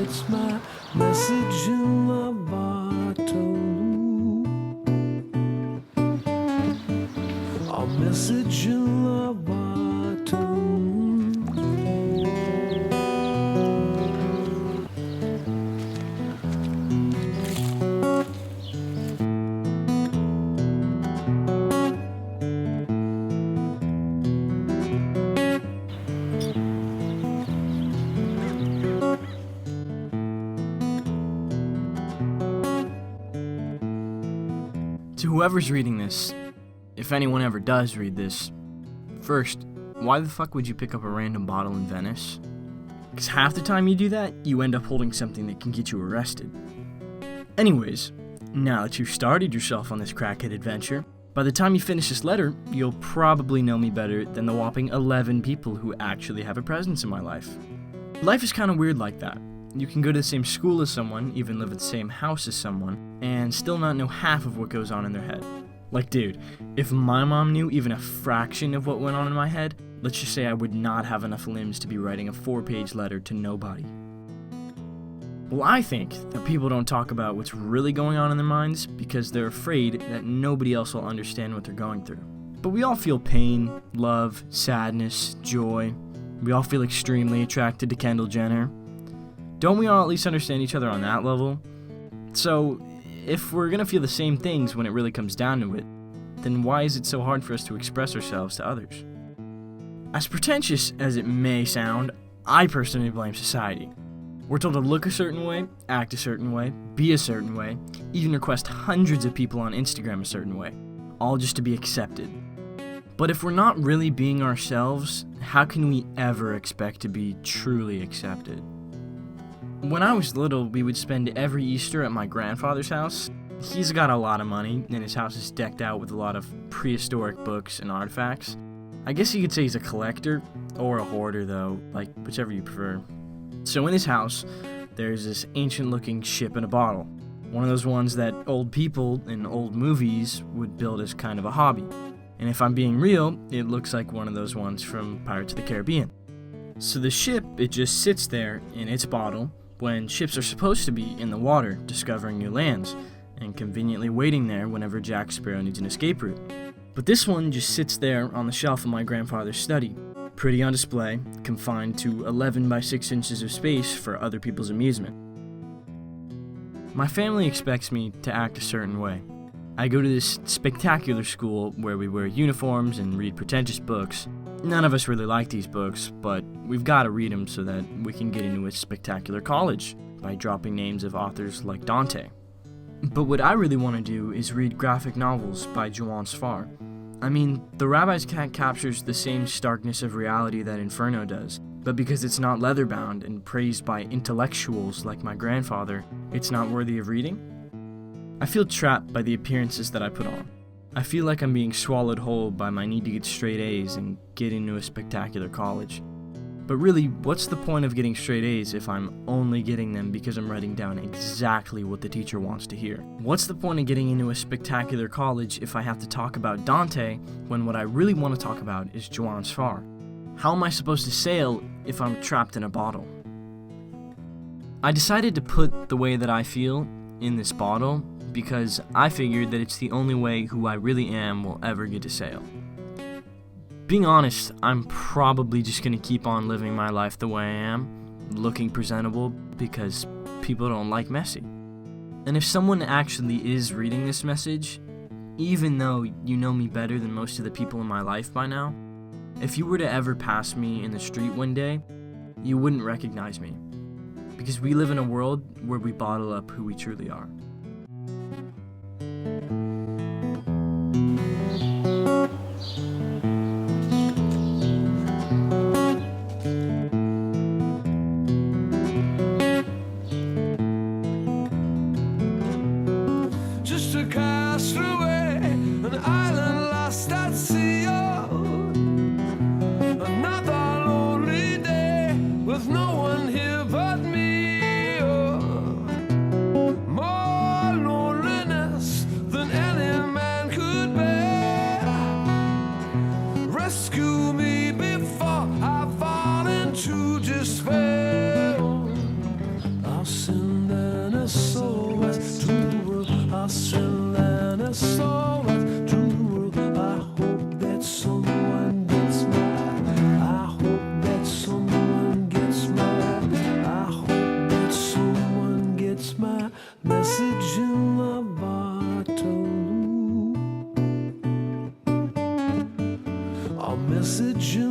It's my message in my bottle. A message in my bottle. To whoever's reading this, if anyone ever does read this, first, why the fuck would you pick up a random bottle in Venice? Because half the time you do that, you end up holding something that can get you arrested. Anyways, now that you've started yourself on this crackhead adventure, by the time you finish this letter, you'll probably know me better than the whopping 11 people who actually have a presence in my life. Life is kind of weird like that. You can go to the same school as someone, even live in the same house as someone, and still not know half of what goes on in their head. Like, dude, if my mom knew even a fraction of what went on in my head, let's just say I would not have enough limbs to be writing a 4-page letter to nobody. Well, I think that people don't talk about what's really going on in their minds because they're afraid that nobody else will understand what they're going through. But we all feel pain, love, sadness, joy. We all feel extremely attracted to Kendall Jenner. Don't we all at least understand each other on that level? So, if we're gonna feel the same things when it really comes down to it, then why is it so hard for us to express ourselves to others? As pretentious as it may sound, I personally blame society. We're told to look a certain way, act a certain way, be a certain way, even request hundreds of people on Instagram a certain way, all just to be accepted. But if we're not really being ourselves, how can we ever expect to be truly accepted? When I was little, we would spend every Easter at my grandfather's house. He's got a lot of money, and his house is decked out with a lot of prehistoric books and artifacts. I guess you could say he's a collector, or a hoarder though, like whichever you prefer. So in his house, there's this ancient-looking ship in a bottle. One of those ones that old people in old movies would build as kind of a hobby. And if I'm being real, it looks like one of those ones from Pirates of the Caribbean. So the ship, it just sits there in its bottle, when ships are supposed to be in the water, discovering new lands, and conveniently waiting there whenever Jack Sparrow needs an escape route. But this one just sits there on the shelf of my grandfather's study, pretty on display, confined to 11 by 6 inches of space for other people's amusement. My family expects me to act a certain way. I go to this spectacular school where we wear uniforms and read pretentious books. None of us really like these books, but we've got to read them so that we can get into a spectacular college by dropping names of authors like Dante. But what I really want to do is read graphic novels by Juan Sfar. I mean, The Rabbi's Cat captures the same starkness of reality that Inferno does, but because it's not leather-bound and praised by intellectuals like my grandfather, it's not worthy of reading? I feel trapped by the appearances that I put on. I feel like I'm being swallowed whole by my need to get straight A's and get into a spectacular college. But really, what's the point of getting straight A's if I'm only getting them because I'm writing down exactly what the teacher wants to hear? What's the point of getting into a spectacular college if I have to talk about Dante when what I really want to talk about is Juan Sfar? How am I supposed to sail if I'm trapped in a bottle? I decided to put the way that I feel in this bottle because I figured that it's the only way who I really am will ever get to sail. Being honest, I'm probably just going to keep on living my life the way I am, looking presentable because people don't like messy. And if someone actually is reading this message, even though you know me better than most of the people in my life by now, if you were to ever pass me in the street one day, you wouldn't recognize me. Because we live in a world where we bottle up who we truly are. Just a castaway, an island lost at sea. Oh, another lonely day with no one here but me. Oh, more sending SOS to the world. I'll send an SOS to the world. I hope that someone gets mine. I hope that someone gets mine. I hope that someone gets my message in my bottle. A message in